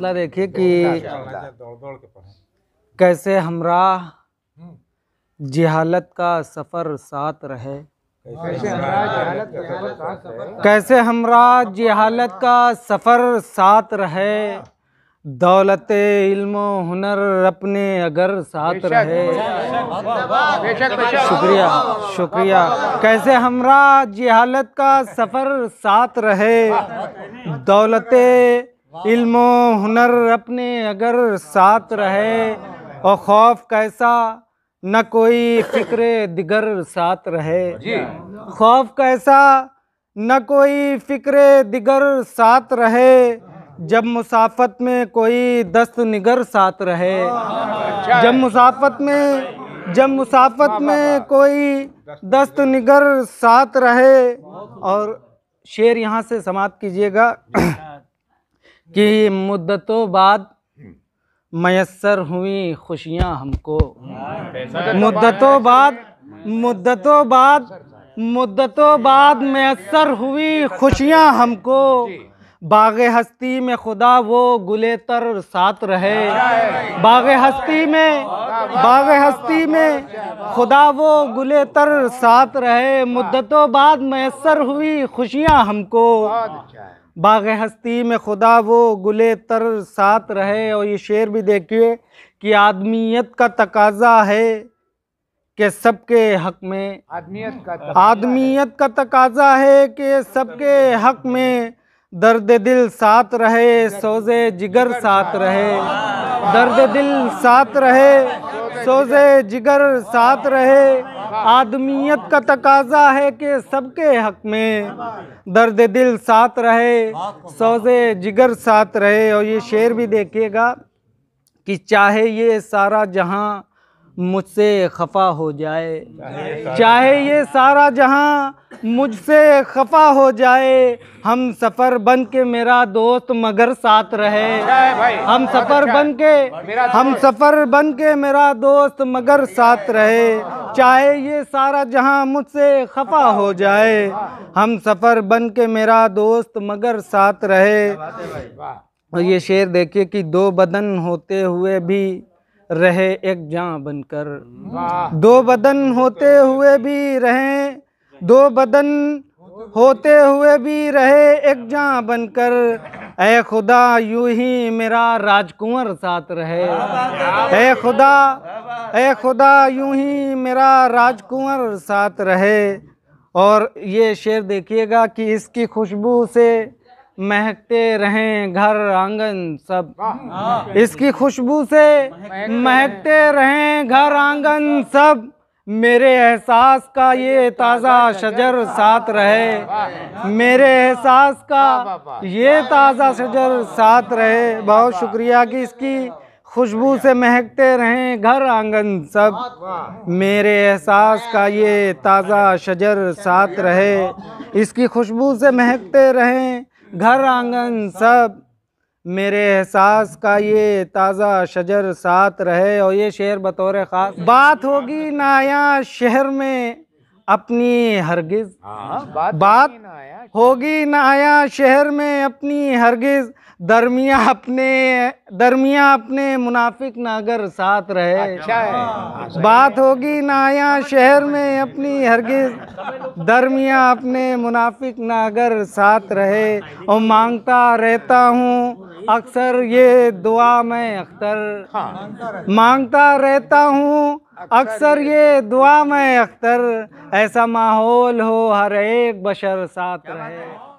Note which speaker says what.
Speaker 1: मतला देखिए कि कैसे हमराह जिहालत का सफ़र साथ रहे, कैसे हमराह जिहालत का सफ़र साथ रहे, दौलते इल्म हुनर अपने अगर साथ रहे। शुक्रिया शुक्रिया। कैसे हमराह जिहालत का सफ़र साथ रहे, दौलते इल्म हुनर अपने अगर साथ रहे, और खौफ कैसा न कोई फ़िक्र दिगर साथ रहे। खौफ कैसा न कोई फ़िक्र दिगर साथ रहे, जब मुसाफत में कोई दस्त निगर साथ रहे। जब मुसाफत में कोई दस्त निगर साथ रहे। और शेर यहाँ से समाप्त कीजिएगा कि मुद्दतों बाद मयस्सर हुई खुशियाँ हमको, मुद्दतों बाद मयस्सर हुई खुशियाँ हमको, बाग़े हस्ती में खुदा वो गुले तर साथ रहे। बाग़े हस्ती में खुदा वो गुले तर साथ रहे, मुद्दतों बाद मयस्सर हुई खुशियाँ हमको, बाग़े हस्ती में खुदा वो गुले तर साथ रहे। और ये शेर भी देखिए कि आदमियत का तकाज़ा है कि सबके हक़ में, आदमियत का तकाज़ा है कि सबके हक़ में, दर्द दिल साथ रहे सोज़े जिगर साथ रहे। दर्द दिल साथ रहे सोज़े जिगर साथ रहे, आदमियत का तकाज़ा है कि सबके हक़ में, दर्द दिल साथ रहे सोज़े जिगर साथ रहे। और ये शेर भी देखिएगा कि चाहे ये सारा जहां मुझसे खफा हो जाए, चाहे ये सारा जहां मुझसे खफा हो जाए, हम सफ़र बन के मेरा दोस्त मगर साथ रहे। हम सफ़र बन के मेरा दोस्त मगर साथ रहे, चाहे ये सारा जहां मुझसे खफा हो जाए, हम सफ़र बन के मेरा दोस्त मगर साथ रहे। और ये शेर देखिए कि दो बदन होते हुए भी रहे एक जान बनकर, दो बदन होते हुए भी रहे, दो बदन होते हुए भी रहे एक जान बनकर, ऐ खुदा यूं ही मेरा राजकुंवर साथ रहे। ऐ खुदा यूं ही मेरा राजकुंवर साथ रहे। और ये शेर देखिएगा कि इसकी खुशबू से महकते रहें घर आंगन सब, इसकी खुशबू से महकते रहें घर आंगन सब, मेरे एहसास का ये ताज़ा शजर साथ रहे, मेरे एहसास का ये ताज़ा शजर साथ रहे। बहुत शुक्रिया कि इसकी खुशबू से महकते रहें घर आंगन सब, मेरे एहसास का ये ताज़ा शजर साथ रहे, इसकी खुशबू से महकते रहें घर आंगन सब, मेरे एहसास का ये ताज़ा शजर साथ रहे। और ये शेर बतौर ख़ास, बात होगी नाया शहर में अपनी हरगिज़, बात होगी नाया शहर में अपनी हरगिज़, दरमिया अपने मुनाफिक नागर साथ रहे। बात होगी नाया शहर में अपनी हरगिज़, दरमिया अपने मुनाफिक नागर साथ रहे। और मांगता रहता हूँ अक्सर ये दुआ मैं अख्तर, मांगता रहता हूँ अक्सर ये दुआ मैं अख्तर, ऐसा माहौल हो हर एक बशर साथ रहे।